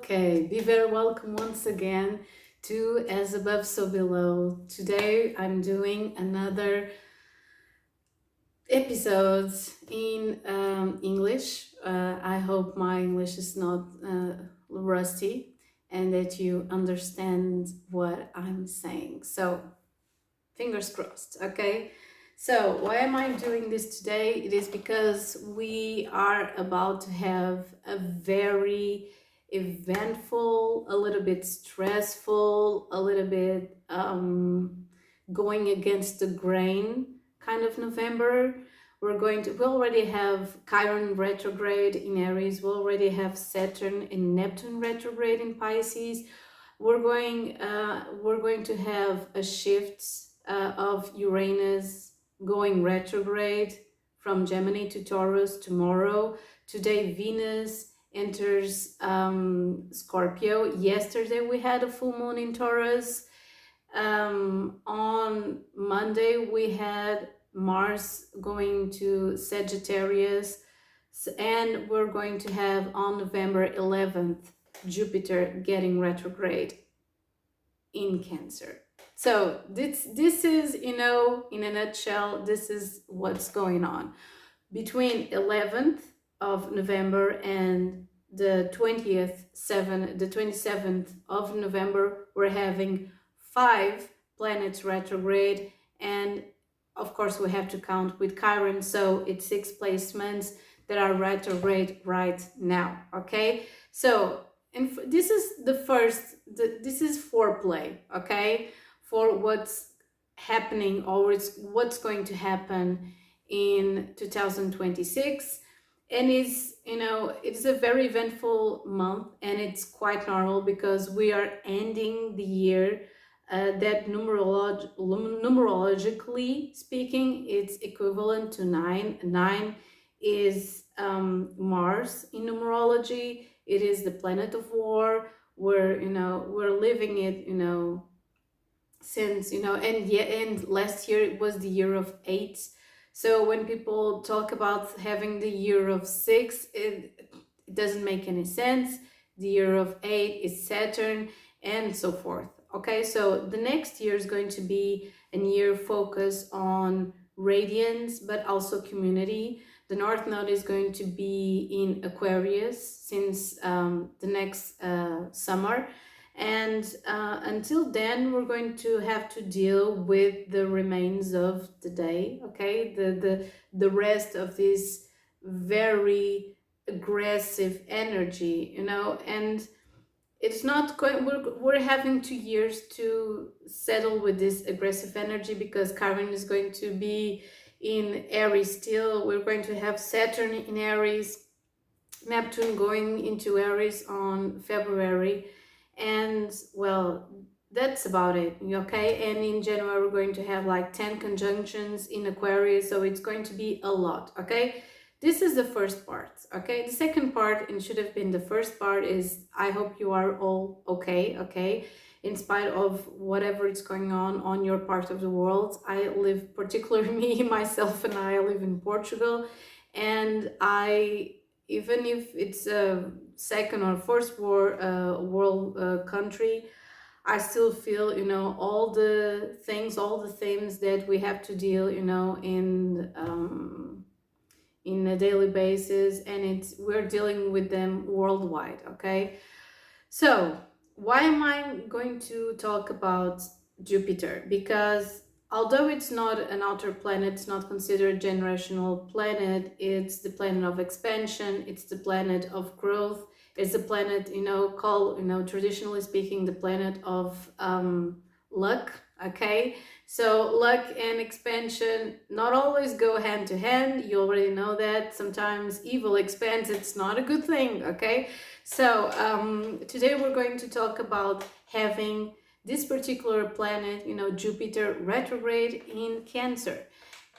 Okay, be very welcome once again to As Above So Below. Today I'm doing another episode in English. I hope my English is not rusty and that you understand what I'm saying. So, fingers crossed, okay? So, why am I doing this today? It is because we are about to have a very eventful, a little bit stressful, a little bit going against the grain kind of November. We already have Chiron retrograde in Aries, we already have Saturn and Neptune retrograde in Pisces. We're going to have a shift of Uranus going retrograde from Gemini to Taurus tomorrow. Today Venus enters Scorpio. Yesterday we had a full moon in Taurus. On Monday we had Mars going to Sagittarius, and we're going to have on November 11th Jupiter getting retrograde in Cancer. So this is, in a nutshell, this is what's going on. Between 11th of November and the 27th of November, we're having 5 planets retrograde, and of course we have to count with Chiron, so it's 6 placements that are retrograde right now, okay? So this is the first, this is foreplay, okay, for what's happening or what's going to happen in 2026. And it's a very eventful month, and it's quite normal because we are ending the year that numerologically speaking, it's equivalent to 9. 9 is Mars in numerology. It is the planet of war. We're living it, since, and last year it was the year of 8. So when people talk about having the year of 6, it doesn't make any sense. The year of 8 is Saturn and so forth. Okay, so the next year is going to be a year focused on radiance, but also community. The North Node is going to be in Aquarius since the next summer. And until then, we're going to have to deal with the remains of the day, okay? The rest of this very aggressive energy, and it's not going, we're having 2 years to settle with this aggressive energy because Chiron is going to be in Aries still. We're going to have Saturn in Aries, Neptune going into Aries on February, and well, that's about it, okay? And in January we're going to have like 10 conjunctions in Aquarius, so it's going to be a lot, okay? This is the first part, okay? The second part, and should have been the first part, is I hope you are all okay? In spite of whatever is going on your part of the world. I live, particularly myself and I live in Portugal, and even if it's a second or first world country, I still feel, all the things that we have to deal, in a daily basis, and we're dealing with them worldwide, okay? So why am I going to talk about Jupiter? Because although it's not an outer planet, it's not considered a generational planet, it's the planet of expansion, it's the planet of growth, it's the planet, called, traditionally speaking, the planet of luck, okay? So luck and expansion not always go hand to hand. You already know that. Sometimes evil expands. It's not a good thing, okay? So today we're going to talk about having this particular planet, Jupiter retrograde in Cancer.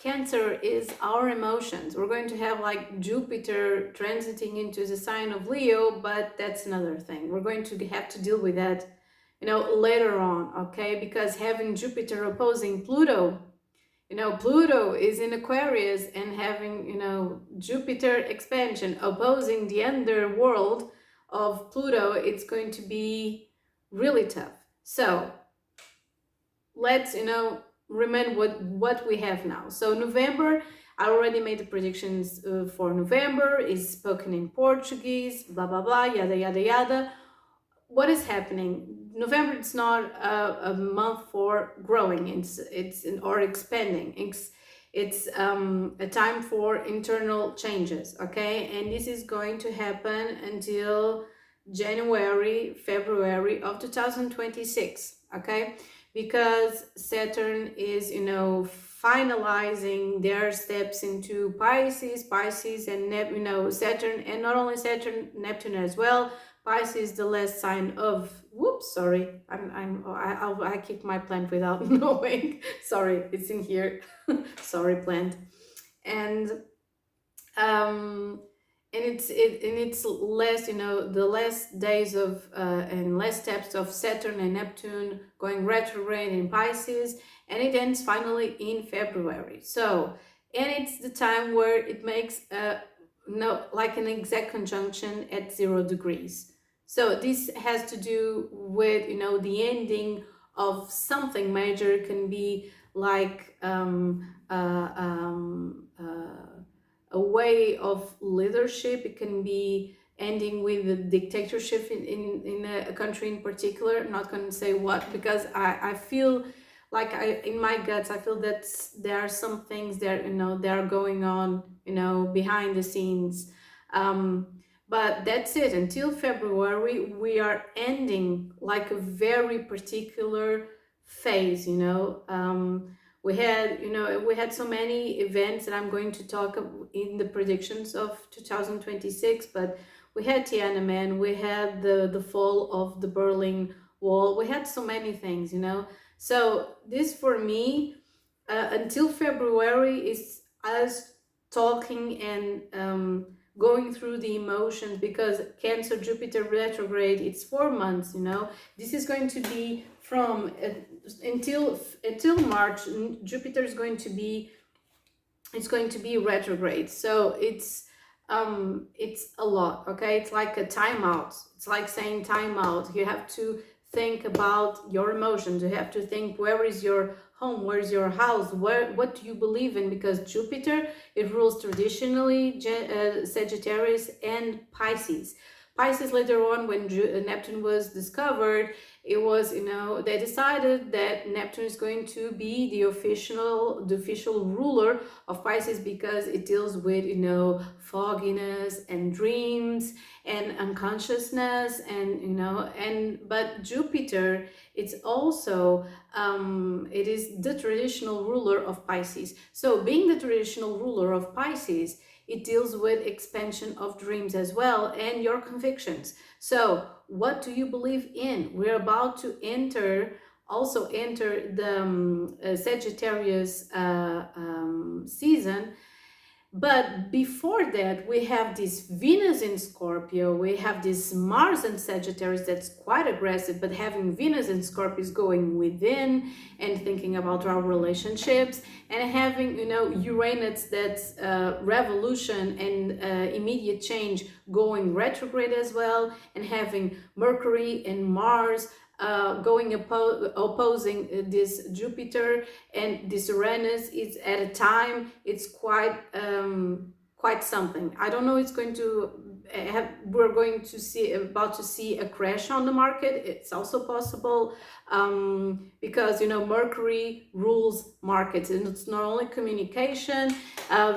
Cancer is our emotions. We're going to have like Jupiter transiting into the sign of Leo, but that's another thing. We're going to have to deal with that later on, okay? Because having Jupiter opposing Pluto, Pluto is in Aquarius, and having, Jupiter expansion opposing the underworld of Pluto, it's going to be really tough. So let's, remind what we have now. So November, I already made the predictions for November, is spoken in Portuguese, blah blah blah, yada yada yada. What is happening? November, it's not a month for growing, it's or expanding. It's a time for internal changes, okay? And this is going to happen until January, February of 2026, okay? Because Saturn is, finalizing their steps into Pisces and Saturn, and not only Saturn, Neptune as well. Pisces, the last sign of, whoops, sorry, I kick my plant without knowing. Sorry, it's in here. Sorry, plant. And it's less, the last days of and last steps of Saturn and Neptune going retrograde in Pisces, and it ends finally in February. So, and it's the time where it makes like an exact conjunction at 0 degrees. So this has to do with, the ending of something major. It can be like a way of leadership. It can be ending with a dictatorship in a country in particular. I'm not going to say what, because I feel like in my guts, I feel that there are some things that, that are going on, behind the scenes. But that's it. Until February, we are ending like a very particular phase, we had so many events that I'm going to talk in the predictions of 2026, but we had Tiananmen, we had the fall of the Berlin Wall, we had so many things, So this for me, until February, is us talking and going through the emotions, because Cancer, Jupiter retrograde, it's 4 months, This is going to be from until March. Jupiter is going to be retrograde, so it's a lot, okay? It's like a timeout. It's like saying timeout. You have to think about your emotions. You have to think, where is your home, where's your house, what do you believe in, because Jupiter, it rules traditionally Sagittarius and Pisces. Pisces, later on, when Neptune was discovered, it was, they decided that Neptune is going to be the official ruler of Pisces, because it deals with, fogginess and dreams and unconsciousness, and but Jupiter, it's also it is the traditional ruler of Pisces. So being the traditional ruler of Pisces, it deals with expansion of dreams as well, and your convictions. So what do you believe in? We're about to enter the Sagittarius season. But before that, we have this Venus in Scorpio, we have this Mars in Sagittarius that's quite aggressive, but having Venus in Scorpio is going within and thinking about our relationships, and having, Uranus, that's revolution and immediate change, going retrograde as well, and having Mercury and Mars going opposing this Jupiter, and this Uranus is at a time, it's quite something. I don't know, it's going to we're going to about to see a crash on the market. It's also possible because Mercury rules markets, and it's not only communication.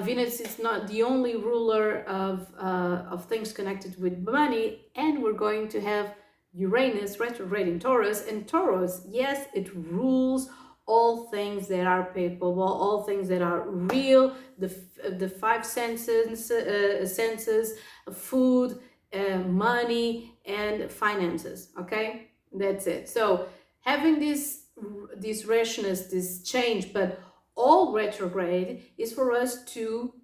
Venus is not the only ruler of things connected with money, and we're going to have Uranus retrograde in Taurus, and Taurus, yes, it rules all things that are palpable, all things that are real, the five senses, food, money, and finances. Okay, that's it. So having this rashness, this change, but all retrograde is for us to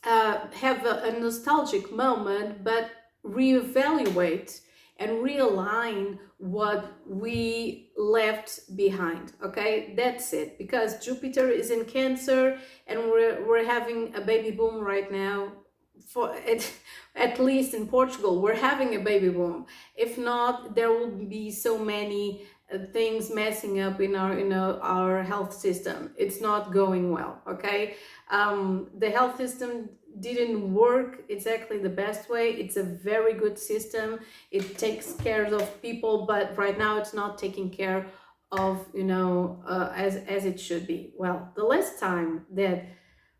have a nostalgic moment, but reevaluate and realign what we left behind. Okay, that's it. Because Jupiter is in Cancer, and we're having a baby boom right now for at least in Portugal, we're having a baby boom. If not, there will be so many things messing up in our, our health system. It's not going well. Okay, the health system didn't work exactly the best way. It's a very good system. It takes care of people, but right now it's not taking care of, as it should be. Well, the last time that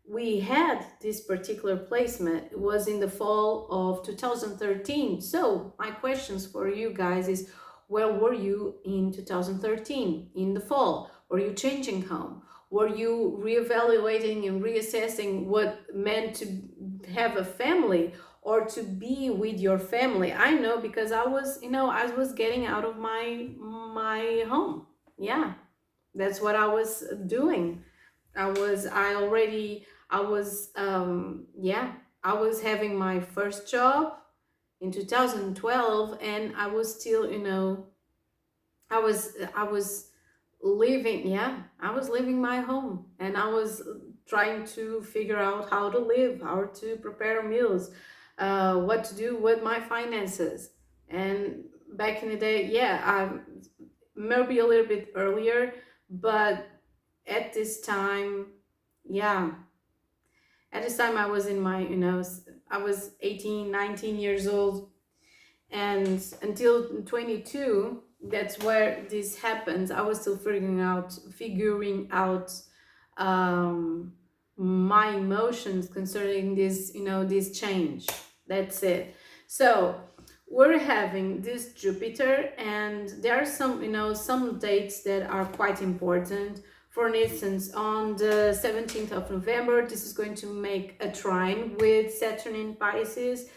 we had this particular placement was in the fall of 2013. So my questions for you guys is, where were you in 2013 in the fall? Were you changing home? Were you reevaluating and reassessing what meant to have a family or to be with your family? I know, because I was, I was getting out of my home. Yeah, that's what I was doing. I was having my first job in 2012, and I was still, I was living, yeah, I was leaving my home, and I was trying to figure out how to live, how to prepare meals, what to do with my finances. And back in the day, yeah, maybe a little bit earlier, but at this time, yeah, at this time I was in my, I was 18, 19 years old, and until 22, that's where this happens. I was still figuring out my emotions concerning this, this change. That's it. So we're having this Jupiter, and there are some, some dates that are quite important. For instance, on the 17th of November, this is going to make a trine with Saturn in Pisces.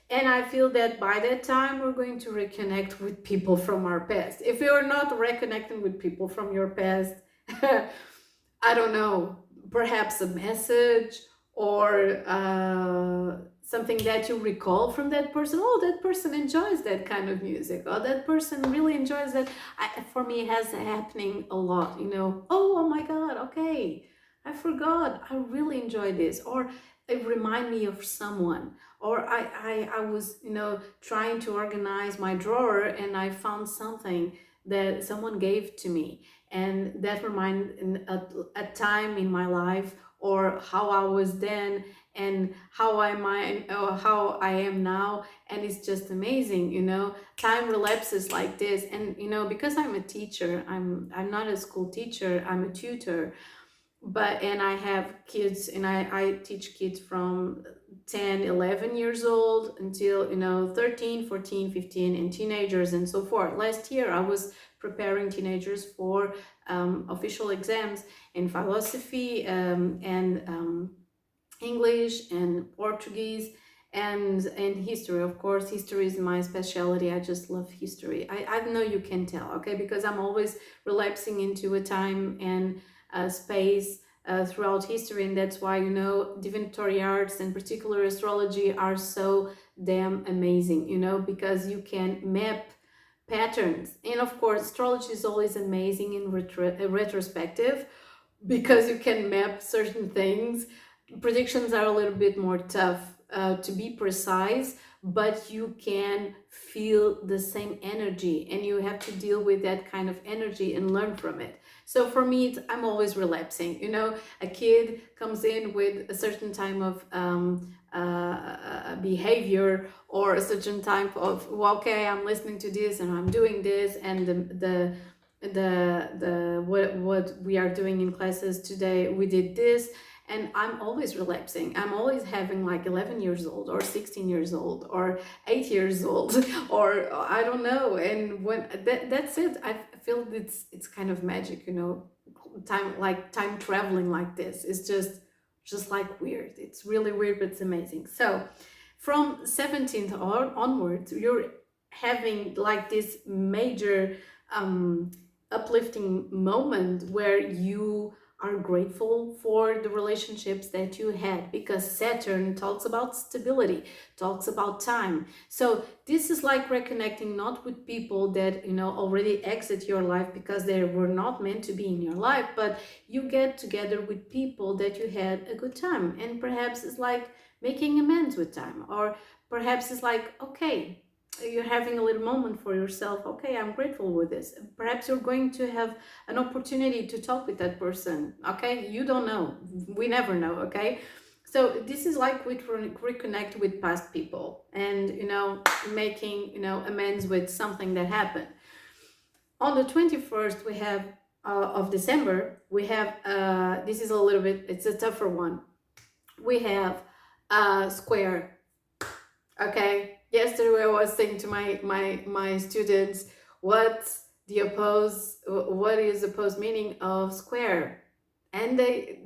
And I feel that by that time, we're going to reconnect with people from our past. If you're not reconnecting with people from your past, I don't know, perhaps a message or something that you recall from that person. Oh, that person enjoys that kind of music. Oh, that person really enjoys that. For me, it has happening a lot, Oh my God, okay, I forgot. I really enjoy this. Or it remind me of someone. Or I was, trying to organize my drawer, and I found something that someone gave to me, and that reminded a time in my life, or how I was then and how how I am now. And it's just amazing, time relapses like this. And because I'm a teacher, I'm not a school teacher, I'm a tutor, and I have kids, and I teach kids from 10, 11 years old until 13, 14, 15, and teenagers and so forth. Last year I was preparing teenagers for official exams in philosophy, and English and Portuguese, and history. Of course, history is my specialty. I just love history. I know you can tell, okay, because I'm always relapsing into a time and space throughout history, and that's why divinatory arts, and particular astrology, are so damn amazing, because you can map patterns. And of course, astrology is always amazing in retrospective, because you can map certain things. Predictions are a little bit more tough to be precise, but you can feel the same energy, and you have to deal with that kind of energy and learn from it. So for me, I'm always relapsing. A kid comes in with a certain type of behavior, or a certain type of, well, okay, I'm listening to this and I'm doing this, and what we are doing in classes today, we did this, and I'm always relapsing. I'm always having like 11 years old, or 16 years old, or 8 years old, or I don't know. And when that's it, I feel it's kind of magic, time traveling like this is just like weird. It's really weird, but it's amazing. So from 17th onwards, you're having like this major uplifting moment where you are grateful for the relationships that you had, because Saturn talks about stability, talks about time. So this is like reconnecting not with people that already exit your life because they were not meant to be in your life, but you get together with people that you had a good time. And perhaps it's like making amends with time. Or perhaps it's like, okay, you're having a little moment for yourself. Okay, I'm grateful with this. Perhaps you're going to have an opportunity to talk with that person. Okay, you don't know. We never know. Okay, so this is like we reconnect with past people, and making amends with something that happened. On the 21st, we have of December, we have this is a little bit, it's a tougher one. We have square. Okay, yesterday I was saying to my students, what is the opposed meaning of square, and they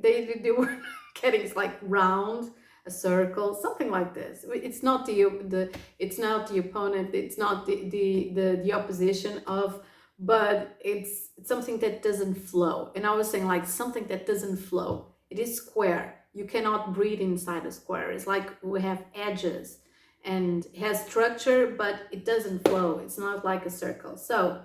were getting, it's like round, a circle, something like this. It's not it's not the opponent, it's not the opposition of, but it's something that doesn't flow. And I was saying, like, something that doesn't flow, it is square. You cannot breathe inside a square. It's like we have edges, and it has structure, but it doesn't flow. It's not like a circle. So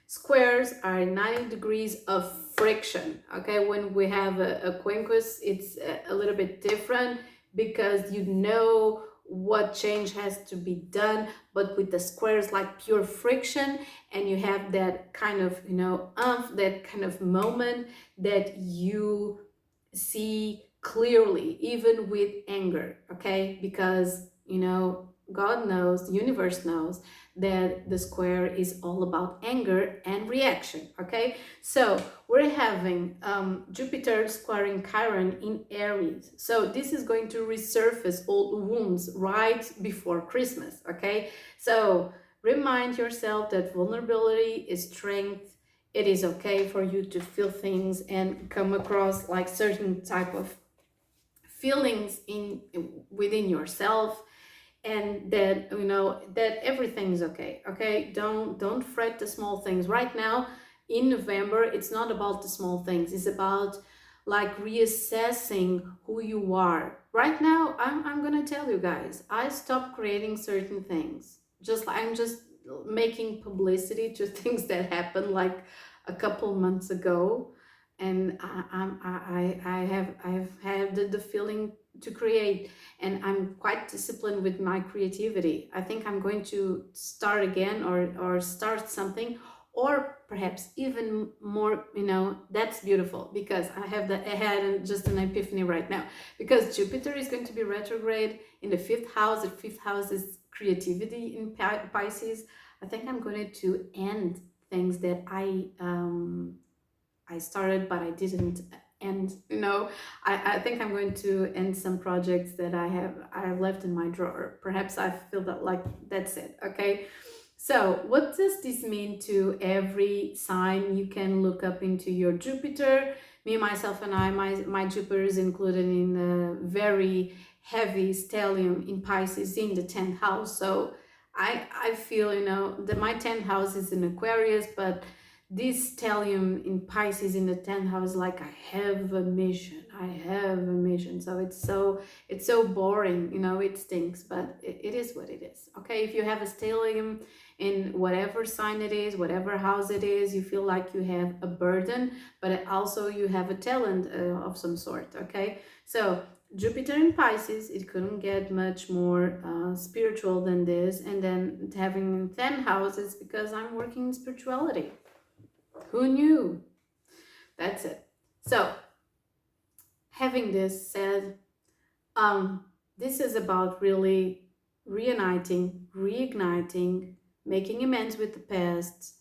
squares are 90 degrees of friction. Okay, when we have a quincus, it's a little bit different, because what change has to be done. But with the squares, like pure friction, and you have that kind of that kind of moment that you see clearly, even with anger. Okay, because God knows, the universe knows, that the square is all about anger and reaction. Okay, so we're having Jupiter squaring Chiron in Aries. So this is going to resurface old wounds right before Christmas. Okay, so remind yourself that vulnerability is strength. It is okay for you to feel things and come across like certain type of feelings within yourself, and that that everything's okay. Okay, don't fret the small things right now. In November, it's not about the small things, it's about like reassessing who you are right now. I'm gonna tell you guys, I stopped creating certain things. I'm just making publicity to things that happened like a couple months ago, and I've had the feeling to create, and I'm quite disciplined with my creativity. I think I'm going to start again, or start something, or perhaps even more. That's beautiful, because I had just an epiphany right now, because Jupiter is going to be retrograde in the 5th house. The 5th house is creativity in Pisces. I think I'm going to end things that I started but I didn't end. I think I'm going to end some projects that I left in my drawer. Perhaps I feel that, like, that's it. Okay, so what does this mean to every sign? You can look up into your Jupiter. Me, myself, and my Jupiter is included in a very heavy stellium in Pisces in the 10th house. So I feel that my 10th house is in Aquarius, but this stellium in Pisces in the 10th house, like, I have a mission. So it's so boring, it stinks, but it is what it is. Okay, if you have a stellium in whatever sign it is, whatever house it is, you feel like you have a burden, but also you have a talent of some sort. Okay, so Jupiter in Pisces, it couldn't get much more spiritual than this. And then having 10 houses, because I'm working in spirituality. Who knew? That's it. So, having this said, this is about really reuniting, reigniting, making amends with the past,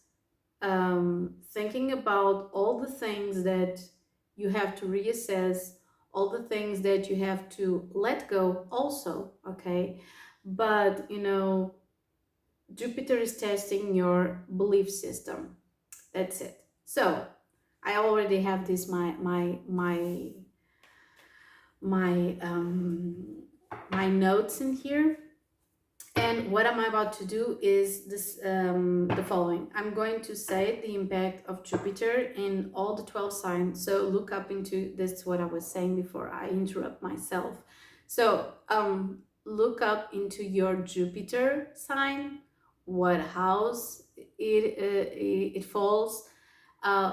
thinking about all the things that you have to reassess, all the things that you have to let go also. Okay, but Jupiter is testing your belief system. That's it. So I already have this my notes in here, and what I'm about to do is this the following. I'm going to say the impact of Jupiter in all the 12 signs. So look up into this, what I was saying before I interrupt myself. So look up into your Jupiter sign, what house it falls.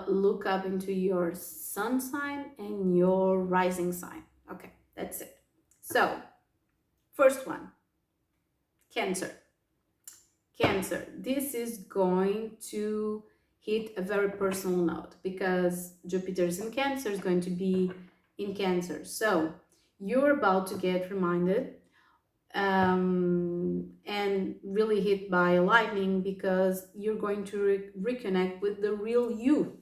Look up into your sun sign and your rising sign. Okay, that's it. So First one, Cancer. Cancer, this is going to hit a very personal note because Jupiter's in Cancer is going to be in Cancer. So you're about to get reminded and really hit by lightning because you're going to reconnect with the real you,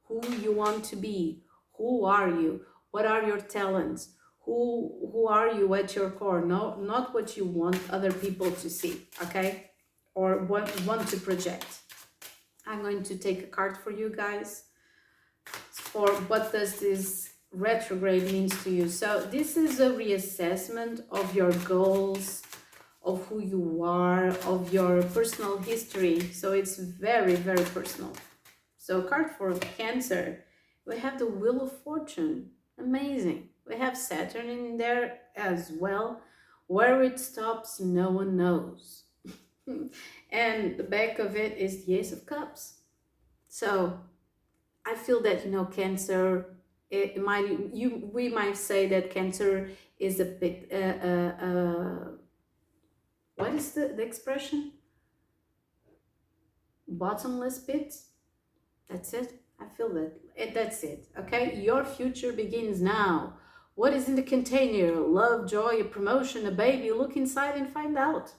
who you want to be, who are you, what are your talents, who are you at your core, no, not what you want other people to see, okay, or want to project. I'm going to take a card for you guys for what does this retrograde means to you. So this is a reassessment of your goals, of who you are, of your personal history. So it's very, very personal. So card for Cancer, we have the Wheel of Fortune. Amazing. We have Saturn in there as well. Where it stops, no one knows. And the back of it is the Ace of Cups. So I feel that, you know, Cancer, we might say that Cancer is a bit, what is the expression? Bottomless pit. That's it. I feel that. That's it. Okay. Your future begins now. What is in the container? Love, joy, a promotion, a baby. Look inside and find out.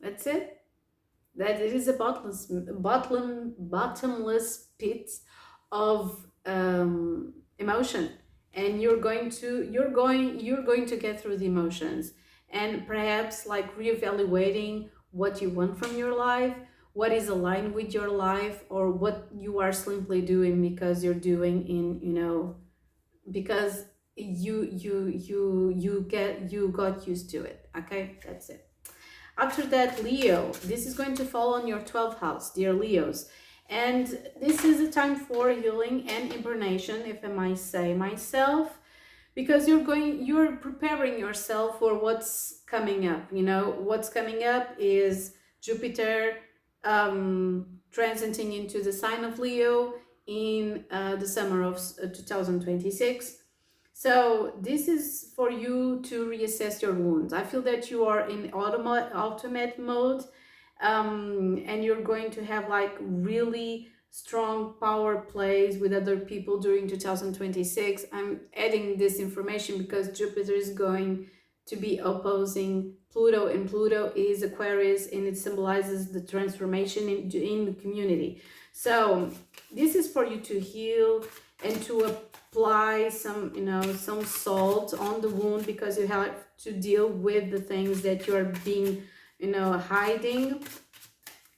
That's it. That it is a bottomless pit of emotion, and you're going to get through the emotions, and perhaps like reevaluating what you want from your life, what is aligned with your life, or what you are simply doing because you're doing in, you know, because you got used to it. Okay, that's it. After that, Leo, this is going to fall on your 12th house, dear Leos. And this is a time for healing and hibernation, if I might say myself, because you're preparing yourself for what's coming up. You know, what's coming up is Jupiter transiting into the sign of Leo in the summer of 2026. So this is for you to reassess your wounds. I feel that you are in ultimate mode, and you're going to have like really strong power plays with other people during 2026. I'm adding this information because Jupiter is going to be opposing Pluto, and Pluto is Aquarius, and it symbolizes the transformation in the community. So this is for you to heal and to apply some, you know, some salt on the wound, because you have to deal with the things that you are being, you know, hiding.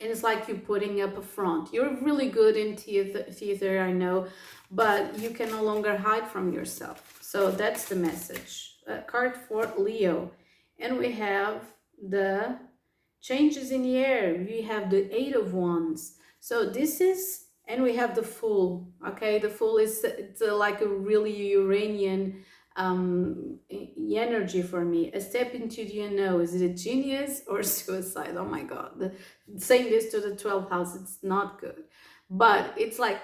And it's like you're putting up a front. You're really good in theater, I know, but you can no longer hide from yourself. So that's the message. Card for Leo. And we have the changes in the air. We have the Eight of Wands. So this is, and we have the Fool. Okay, the Fool is, it's like a really Uranian energy for me. A step into the unknown. Is it a genius or suicide? Oh my God. Saying this to the 12th house, it's not good. But it's like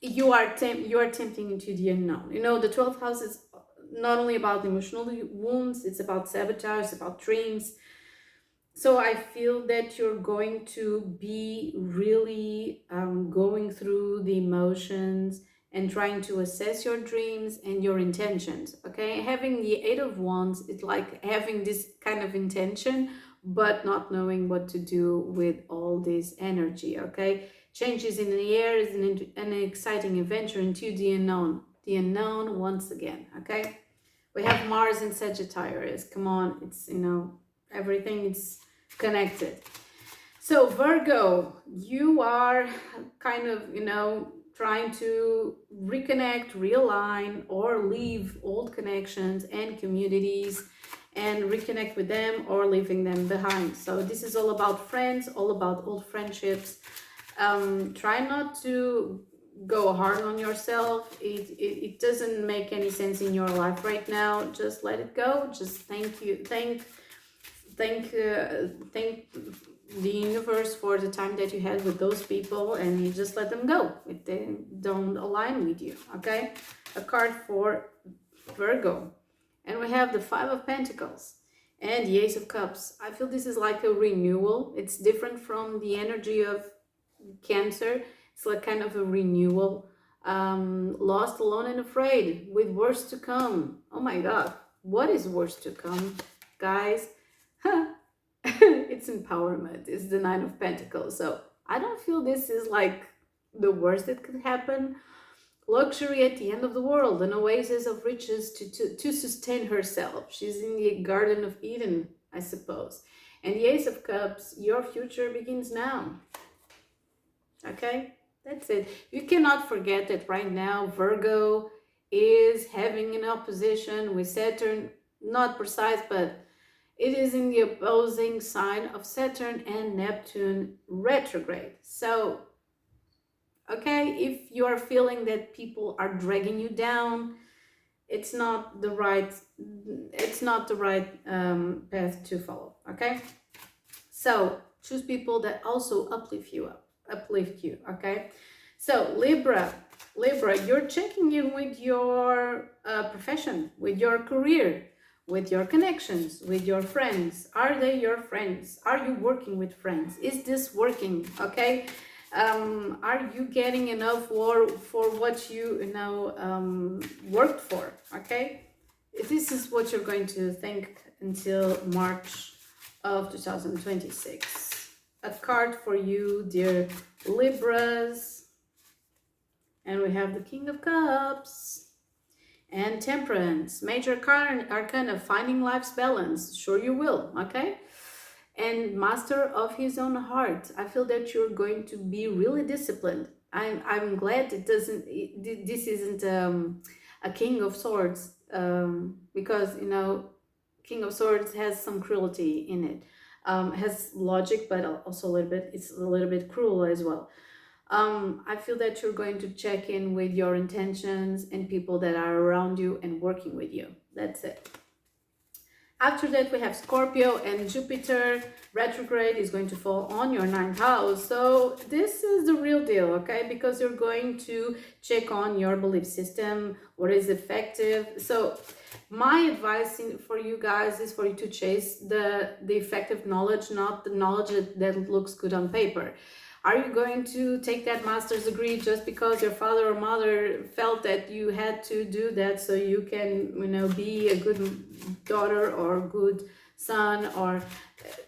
you are tempting into the unknown. You know, the 12th house is not only about emotional wounds, it's about sabotage, it's about dreams. So I feel that you're going to be really going through the emotions and trying to assess your dreams and your intentions, okay? Having the Eight of Wands, it's like having this kind of intention, but not knowing what to do with all this energy, okay? Changes in the air is an exciting adventure into the unknown once again, okay? We have Mars in Sagittarius. Come on, it's, you know, everything is connected. So Virgo, you are kind of, you know, trying to reconnect, realign, or leave old connections and communities and reconnect with them, or leaving them behind. So this is all about friends, all about old friendships. Try not to go hard on yourself. It doesn't make any sense in your life right now. Just let it go. Just thank the universe for the time that you had with those people, and you just let them go if they don't align with you, okay? A card for Virgo. And we have the Five of Pentacles. And the Ace of Cups. I feel this is like a renewal. It's different from the energy of Cancer. It's like kind of a renewal. Lost, alone, and afraid, with worse to come. Oh my God, what is worse to come, guys? It's empowerment. It's the Nine of Pentacles. So I don't feel this is like the worst that could happen. Luxury at the end of the world, an oasis of riches to sustain herself. She's in the Garden of Eden, I suppose. And the Ace of Cups, your future begins now. Okay, that's it. You cannot forget that right now Virgo is having an opposition with Saturn, not precise, but it is in the opposing sign of Saturn and Neptune retrograde. So, okay, if you are feeling that people are dragging you down, it's not the right path to follow. Okay, so choose people that also uplift you. Okay, so Libra, you're checking in with your profession, with your career, with your connections, with your friends. Are they your friends? Are you working with friends? Is this working? Okay, are you getting enough for what you worked for? Okay, this is what you're going to think until March of 2026. A card for you, dear Libras. And we have the King of Cups and Temperance. Major arcana, finding life's balance. Sure you will, okay? And Master of his own heart. I feel that you're going to be really disciplined. I'm glad this isn't a King of Swords, because, you know, King of Swords has some cruelty in it. Has logic, but also it's a little bit cruel as well. I feel that you're going to check in with your intentions and people that are around you and working with you. That's it. After that, we have Scorpio, and Jupiter retrograde is going to fall on your 9th house. So this is the real deal, okay? Because you're going to check on your belief system, what is effective. So my advice for you guys is for you to chase the effective knowledge, not the knowledge that looks good on paper. Are you going to take that master's degree just because your father or mother felt that you had to do that so you can, you know, be a good daughter or good son? Or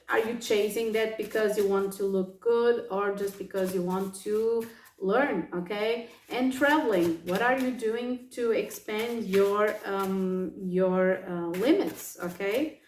are you chasing that because you want to look good, or just because you want to learn? Okay, and traveling, what are you doing to expand your limits? Okay,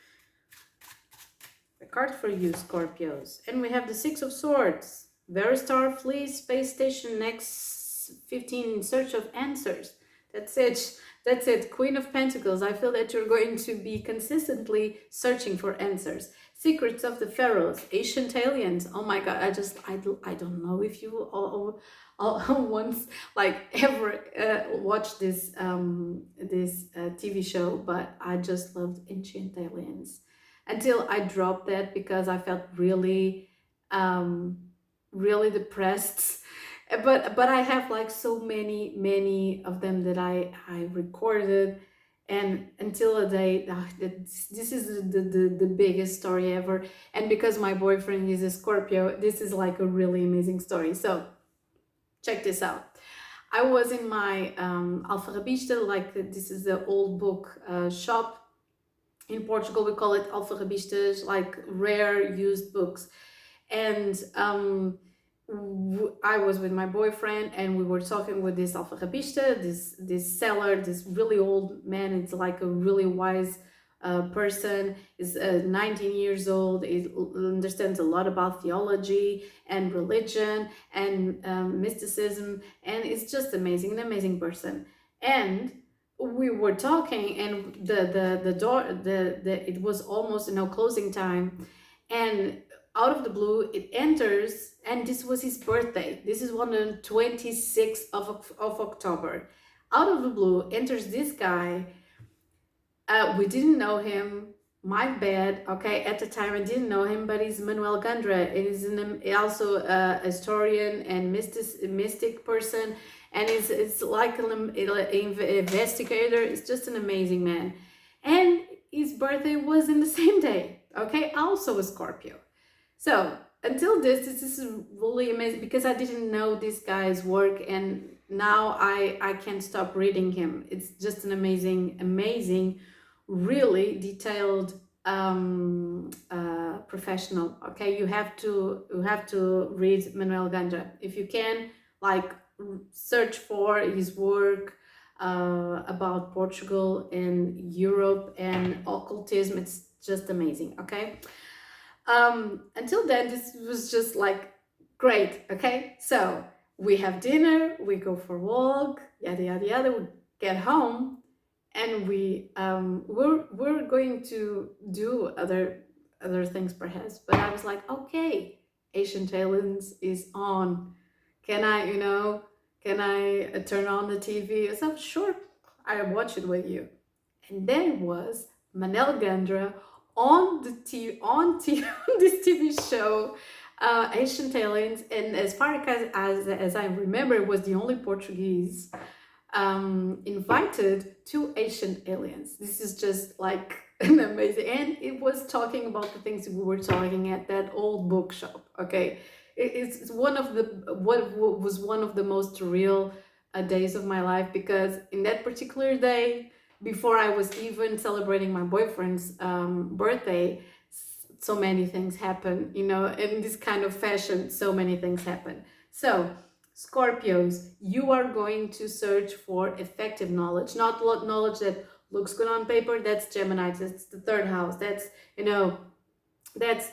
a card for you, Scorpios. And we have the Six of Swords. Veristar flees space station next 15 in search of answers. That's it. That's it. Queen of Pentacles. I feel that you're going to be consistently searching for answers. Secrets of the Pharaohs. Ancient aliens. Oh my God. I don't know if you all once ever watched this TV show, but I just loved Ancient Aliens until I dropped that because I felt really really depressed. But I have like so many of them that I recorded, and until a day, this is the biggest story ever. And because my boyfriend is a Scorpio, this is like a really amazing story. So check this out. I was in my alfarrabista, like this is the old book shop in Portugal. We call it alfarrabistas, like rare used books. And I was with my boyfriend, and we were talking with this alfarrabista, this seller, this really old man. It's like a really wise person. Is 19 years old. He understands a lot about theology and religion and mysticism, and it's just amazing, an amazing person. And we were talking, and the door, it was almost, you know, closing time, and out of the blue it enters, and this was his birthday. This is on the 26th of October. Out of the blue enters this guy. We didn't know him. My bad. Okay, at the time I didn't know him, but he's Manuel Gandra. It is also a historian and mystic person, and it's like an investigator. It's just an amazing man. And his birthday was in the same day, okay? Also a Scorpio. So until this is really amazing because I didn't know this guy's work, and now I can't stop reading him. It's just an amazing, really detailed professional. Okay, you have to read Manuel Gandra if you can. Like, search for his work about Portugal and Europe and occultism. It's just amazing. Okay. Until then, this was just like great. Okay, so we have dinner, we go for a walk, yada yada yada. We get home, and we're going to do other things perhaps. But I was like, okay, Ancient Aliens is on. Can I turn on the TV? So sure, I watch it with you. And then it was Manel Gandra on the TV, on this TV show, Ancient Aliens. And as far as I remember, it was the only Portuguese invited to Ancient Aliens. This is just like an amazing, and it was talking about the things we were talking at that old bookshop. Okay, it's one of the what was one of the most real days of my life, because in that particular day, before I was even celebrating my boyfriend's birthday, so many things happen, you know, in this kind of fashion. So many things happen. So Scorpios, you are going to search for effective knowledge, not knowledge that looks good on paper. That's Gemini. That's the third house. That's, you know, that's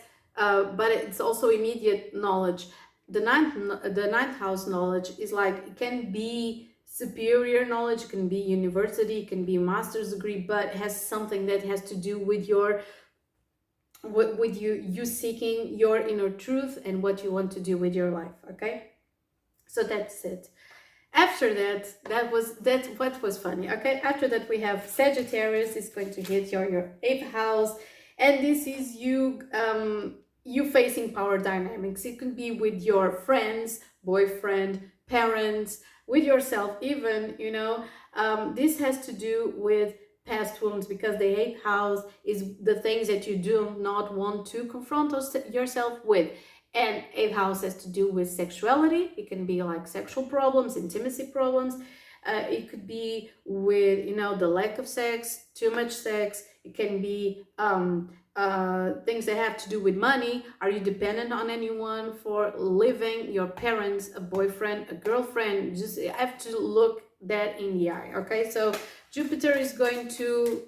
but it's also immediate knowledge. The ninth house knowledge is like, it can be superior knowledge, it can be university, it can be master's degree, but it has something that has to do with your with you seeking your inner truth and what you want to do with your life. Okay, so that's it. After that, that's what was funny. Okay, after that we have Sagittarius is going to hit your 8th house, and this is you you facing power dynamics. It could be with your friends, boyfriend, parents, with yourself even, you know. This has to do with past wounds, because the 8th house is the things that you do not want to confront yourself with. And 8th house has to do with sexuality. It can be like sexual problems, intimacy problems. It could be with, you know, the lack of sex, too much sex. It can be things that have to do with money. Are you dependent on anyone for living? Your parents, a boyfriend, a girlfriend? Just have to look that in the eye. Okay, so Jupiter is going to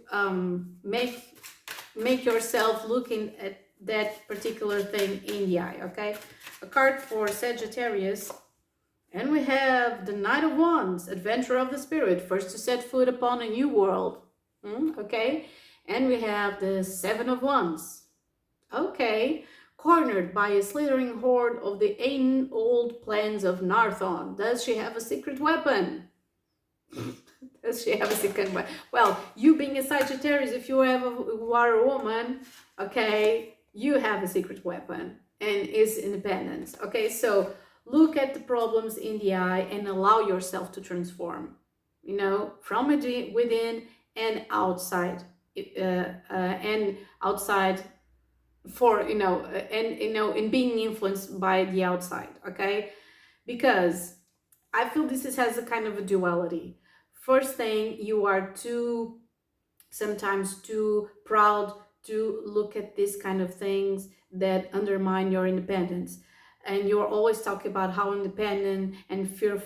make yourself looking at that particular thing in the eye. Okay, a card for Sagittarius, and we have the Knight of Wands, adventure of the spirit, first to set foot upon a new world. Okay, and we have the 7 of Wands. Okay, cornered by a slithering horde of the ancient old plans of Narthon. Does she have a secret weapon? Does she have a secret weapon? Well, you being a Sagittarius, if you are a woman, okay, you have a secret weapon, and it's independence. Okay, so look at the problems in the eye and allow yourself to transform, you know, from within and outside. And outside for, you know, and, you know, in being influenced by the outside. Okay, because I feel this has a kind of a duality. First thing, you are sometimes too proud to look at these kind of things that undermine your independence, and you're always talking about how independent and fearless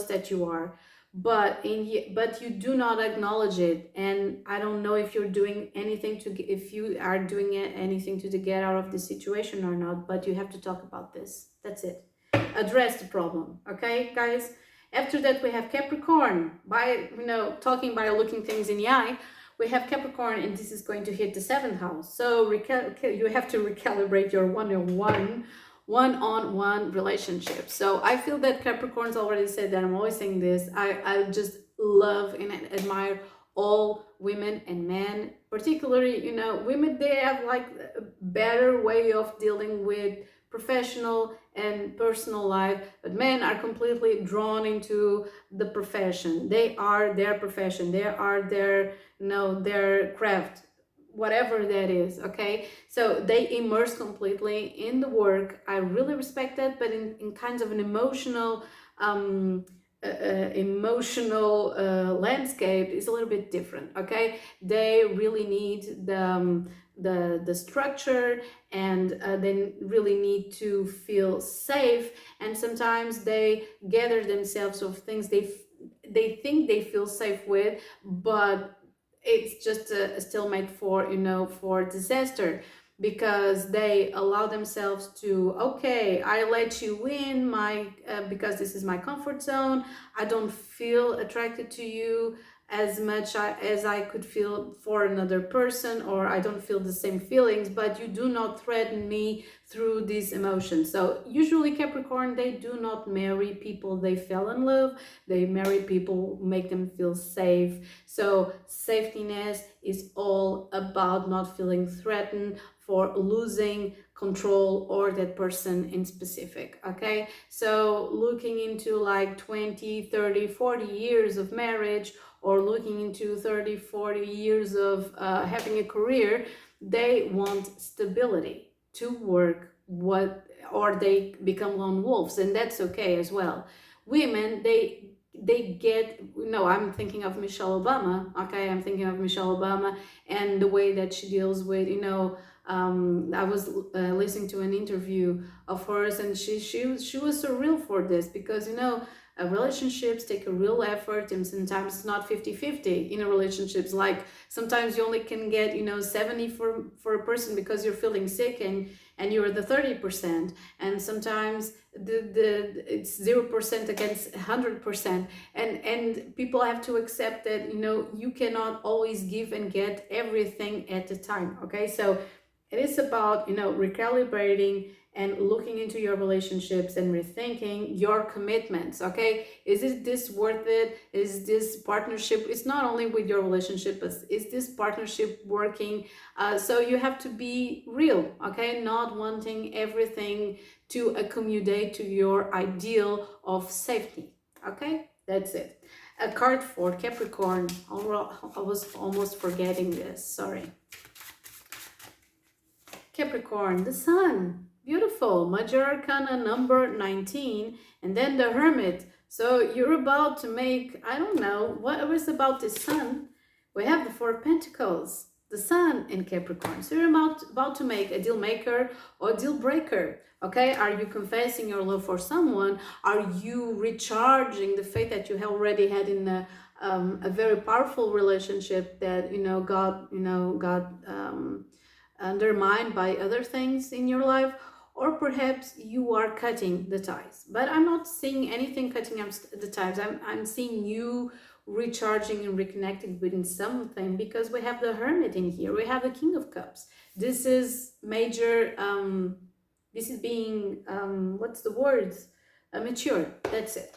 that you are, but you do not acknowledge it. And I don't know if you're doing anything if you are doing anything to get out of this situation or not, but you have to talk about this. That's it. Address the problem. Okay, guys. After that, we have Capricorn. By, you know, talking by looking things in the eye, we have Capricorn, and this is going to hit the 7th house. So you have to recalibrate your one-on-one relationship. So I feel that Capricorn's already said that. I'm always saying this. I just love and admire all women and men, particularly, you know, women. They have like a better way of dealing with professional and personal life, but men are completely drawn into the profession. They are their profession, they are their, you know, their craft, whatever that is. Okay, so they immerse completely in the work. I really respect that, but in kinds of an emotional landscape is a little bit different. Okay, they really need the structure, and they really need to feel safe, and sometimes they gather themselves of things they think they feel safe with, but it's just a stalemate for, you know, for disaster, because they allow themselves to, okay, I let you in my because this is my comfort zone. I don't feel attracted to you as much as I could feel for another person, or I don't feel the same feelings, but you do not threaten me through these emotions. So usually Capricorn, they do not marry people they fell in love. They marry people who make them feel safe. So safetiness is all about not feeling threatened for losing control or that person in specific. Okay, so looking into like 20, 30, 40 years of marriage, or looking into 30, 40 years of having a career, they want stability to work, or they become lone wolves, and that's okay as well. Women, they get, no, I'm thinking of Michelle Obama. Okay, I'm thinking of Michelle Obama and the way that she deals with, you know, I was listening to an interview of hers, and she was so real for this, because, you know, relationships take a real effort, and sometimes it's not 50-50 in a relationships. Like sometimes you only can get, you know, 70 for a person because you're feeling sick, and you're the 30%, and sometimes it's 0% against 100%, and people have to accept that, you know, you cannot always give and get everything at a time. Okay, so it is about, you know, recalibrating and looking into your relationships and rethinking your commitments. Okay, is this worth it? Is this partnership, it's not only with your relationship, but is this partnership working? So you have to be real. Okay, not wanting everything to accommodate to your ideal of safety. Okay, that's it. A card for Capricorn. I was almost forgetting this, sorry. Capricorn, the Sun, beautiful, Major Arcana number 19, and then the Hermit. So you're about to make, I don't know, what was about the Sun? We have the Four of Pentacles, the Sun in Capricorn. So you're about to make a deal maker or deal breaker. Okay, are you confessing your love for someone? Are you recharging the faith that you already had in a very powerful relationship that, you know, got undermined by other things in your life? Or perhaps you are cutting the ties, but I'm not seeing anything cutting up the ties. I'm seeing you recharging and reconnecting with something, because we have the Hermit in here, we have the King of Cups. This is major, this is being what's the words, mature, that's it.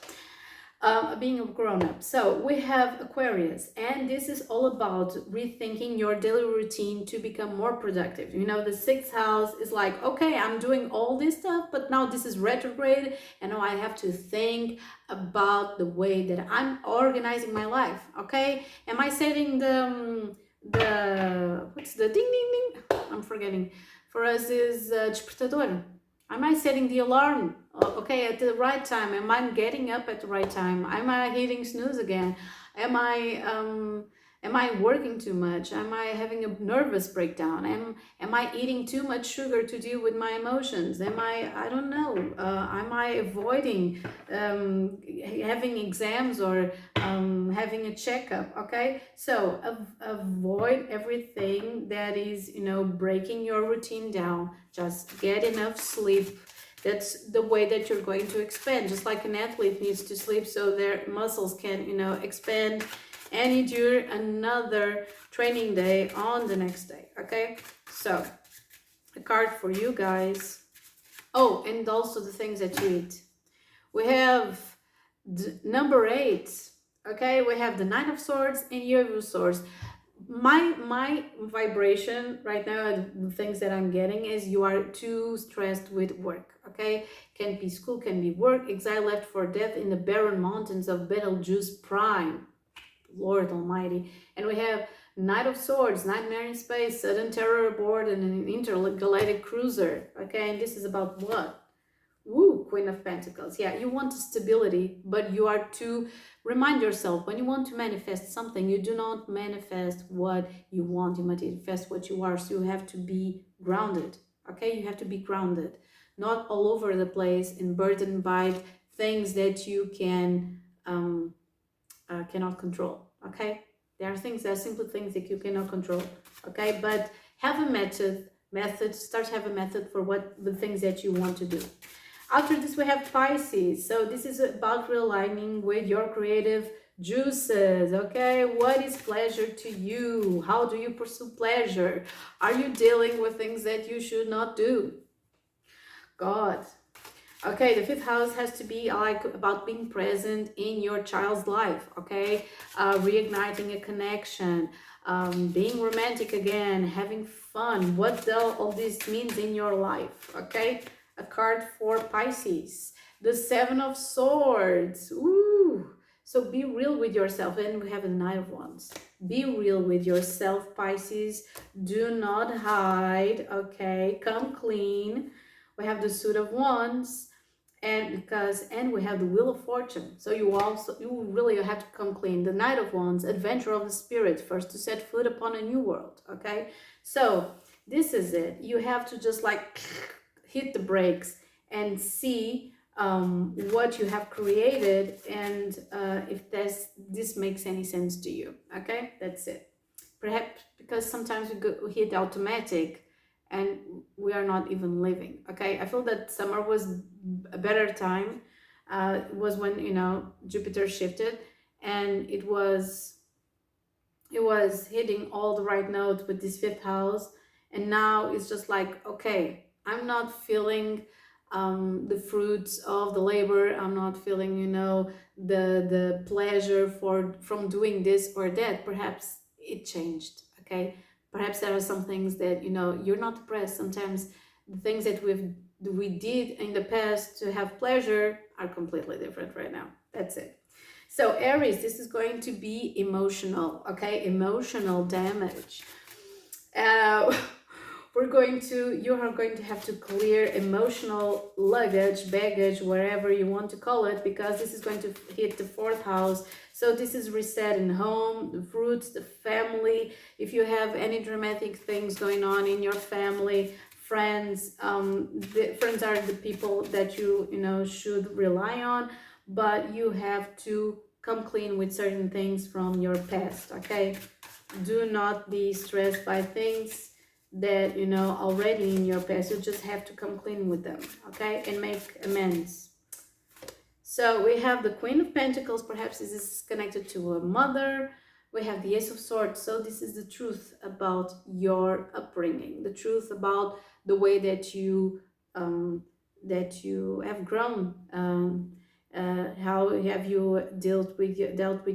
Being a grown-up. So we have Aquarius, and this is all about rethinking your daily routine to become more productive. You know, the sixth house is like, okay, I'm doing all this stuff, but now this is retrograde, and now I have to think about the way that I'm organizing my life. Okay, am I setting the what's the ding ding ding? I'm forgetting. For us is despertador. Am I setting the alarm, okay, at the right time? Am I getting up at the right time? Am I hitting snooze again? Am I working too much? Am I having a nervous breakdown? Am I eating too much sugar to deal with my emotions? I don't know, am I avoiding having exams or having a checkup? Okay, so avoid everything that is, you know, breaking your routine down. Just get enough sleep. That's the way that you're going to expand. Just like an athlete needs to sleep so their muscles can, you know, expand and endure another training day on the next day. Okay, so a card for you guys. Oh, and also the things that you eat. We have number 8. Okay, we have the Nine of Swords and Year of Swords. my vibration right now, the things that I'm getting is you are too stressed with work. Okay, can be school, can be work. Exile left for death in the barren mountains of Betelgeuse Prime. Lord Almighty. And we have Knight of Swords, Nightmare in Space, Sudden Terror aboard an intergalactic cruiser. Okay, and this is about what? Woo, Queen of Pentacles. Yeah, you want stability, but you are to remind yourself when you want to manifest something, you do not manifest what you want, you manifest what you are. So you have to be grounded. Okay, you have to be grounded, not all over the place and burdened by things that you cannot control. Okay, there are things, there are simple things that you cannot control. Okay, but have a method, start have a method for what the things that you want to do. After this, we have Pisces. So this is about realigning with your creative juices. Okay, what is pleasure to you? How do you pursue pleasure? Are you dealing with things that you should not do? God. Okay, the fifth house has to be like about being present in your child's life. Okay, reigniting a connection, being romantic again, having fun. What all this means in your life. Okay, a card for Pisces, the Seven of Swords. Ooh, so be real with yourself. And we have the Knight of Wands. Be real with yourself, Pisces. Do not hide. Okay, come clean. We have the Suit of Wands, and we have the Wheel of Fortune. So you really have to come clean. The Knight of Wands, adventure of the spirit, first to set foot upon a new world. Okay, so this is it. You have to just like hit the brakes and see what you have created, and if this makes any sense to you. Okay, that's it. Perhaps because sometimes we hit automatic and we are not even living. Okay, I feel that summer was a better time. It was when, you know, Jupiter shifted, and it was hitting all the right notes with this fifth house, and now it's just like, okay, I'm not feeling the fruits of the labor. I'm not feeling, you know, the pleasure from doing this or that. Perhaps it changed. Okay, perhaps there are some things that, you know, you're not depressed. Sometimes the things that we did in the past to have pleasure are completely different right now. That's it. So Aries, this is going to be emotional. Okay, emotional damage. You are going to have to clear emotional luggage, baggage, wherever you want to call it, because this is going to hit the fourth house. So this is reset in home, the roots, the family. If you have any dramatic things going on in your family, friends, friends are the people that you know should rely on, but you have to come clean with certain things from your past. Okay, do not be stressed by things that, you know, already in your past. You just have to come clean with them. Okay, and make amends. So we have the Queen of Pentacles. Perhaps this is connected to a mother. We have the Ace of Swords. So this is the truth about your upbringing, the truth about the way that you have grown. How have you dealt with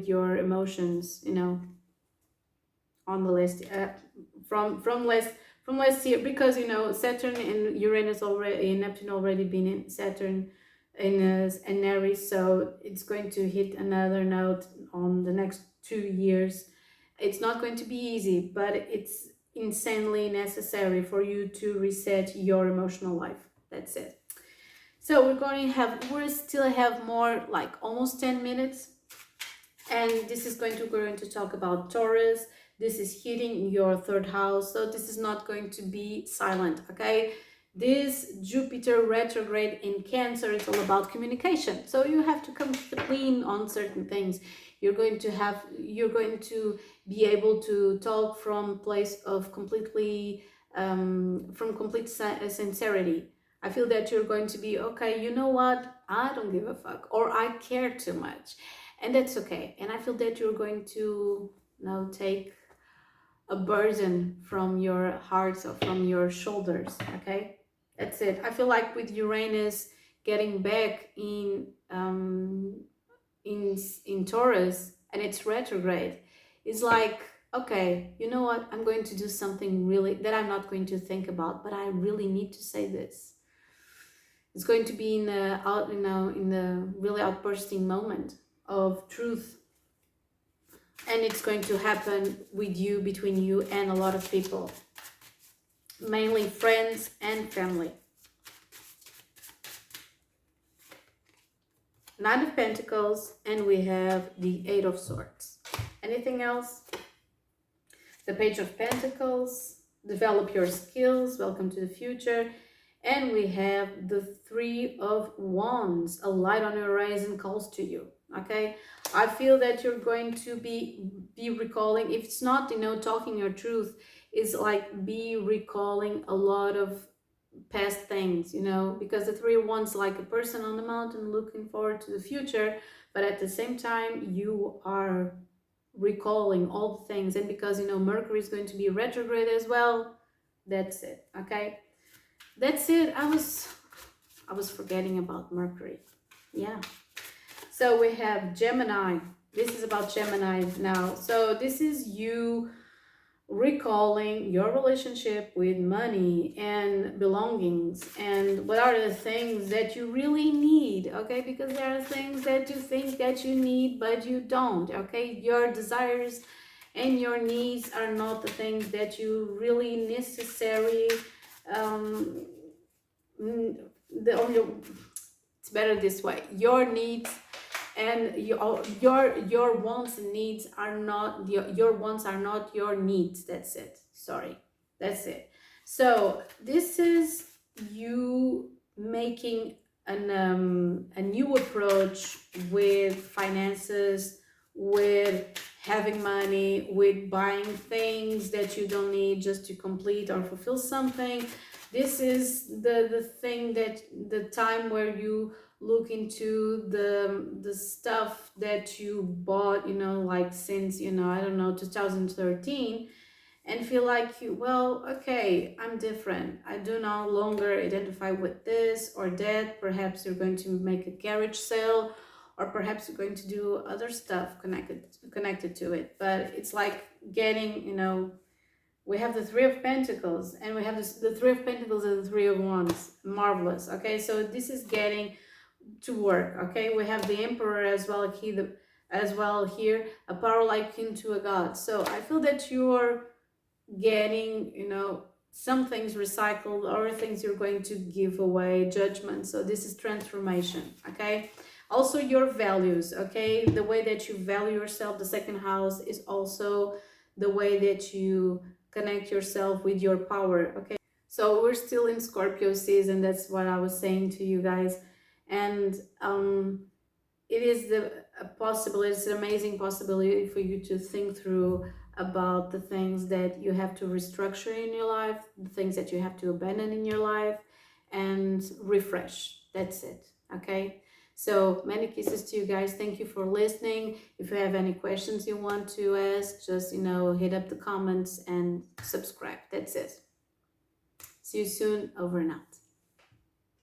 your emotions, you know, on the list from last year, because, you know, Saturn and Uranus already, and Neptune already been in Saturn in Aries, so it's going to hit another note on the next 2 years. It's not going to be easy, but it's insanely necessary for you to reset your emotional life. That's it. So we still have more, like almost 10 minutes, and this is going to talk about Taurus. This is hitting your third house, so this is not going to be silent. Okay, this Jupiter retrograde in Cancer is all about communication, so you have to come clean on certain things. You're going to be able to talk from place of complete sincerity. I feel that you're going to be, okay, you know what, I don't give a fuck, or I care too much, and that's okay. And I feel that you're going to now take a burden from your heart or from your shoulders. Okay, that's it. I feel like with Uranus getting back in Taurus and it's retrograde, it's like okay, you know what, I'm going to do something really that I'm not going to think about, but I really need to say this. It's going to be in the out, in the really outbursting moment of truth, and it's going to happen with you, between you and a lot of people, mainly friends and family. Nine of Pentacles, and we have the Eight of Swords. Anything else? The Page of Pentacles, develop your skills, welcome to the future. And we have the Three of Wands, a light on the horizon calls to you. Okay, I feel that you're going to be recalling, if it's not, talking your truth, is like be recalling a lot of past things, because the Three of Wands, like a person on the mountain looking forward to the future, but at the same time you are recalling all the things. And because Mercury is going to be retrograde as well, that's it. Okay, that's it. I was forgetting about Mercury. Yeah, so we have Gemini. This is about Gemini now. So this is you recalling your relationship with money and belongings, and what are the things that you really need. Okay, because there are things that you think that you need but you don't. Okay, your desires and your needs are not the things that you really necessary. It's better this way. Your needs and your wants and needs are not your wants are not your needs. That's it. Sorry, that's it. So this is you making a new approach with finances, with having money, with buying things that you don't need just to complete or fulfill something. This is the thing, that the time where you look into the stuff that you bought, like since, I don't know, 2013, and feel like well, okay, I'm different. I do no longer identify with this or that. Perhaps you're going to make a garage sale, or perhaps you're going to do other stuff connected to it. But it's like getting, we have the Three of Pentacles, and we have the Three of Pentacles and the Three of Wands. Marvelous. Okay, so this is getting to work. Okay, we have the Emperor as well here, a power like into a god. So I feel that you're getting, some things recycled, or things you're going to give away, judgment. So this is transformation. Okay, also your values. Okay, the way that you value yourself. The second house is also the way that you connect yourself with your power. Okay, so we're still in Scorpio season. That's what I was saying to you guys. And it is it's an amazing possibility for you to think through about the things that you have to restructure in your life, the things that you have to abandon in your life, and refresh. That's it. Okay, so many kisses to you guys. Thank you for listening. If you have any questions you want to ask, just hit up the comments and subscribe. That's it. See you soon. Over and out.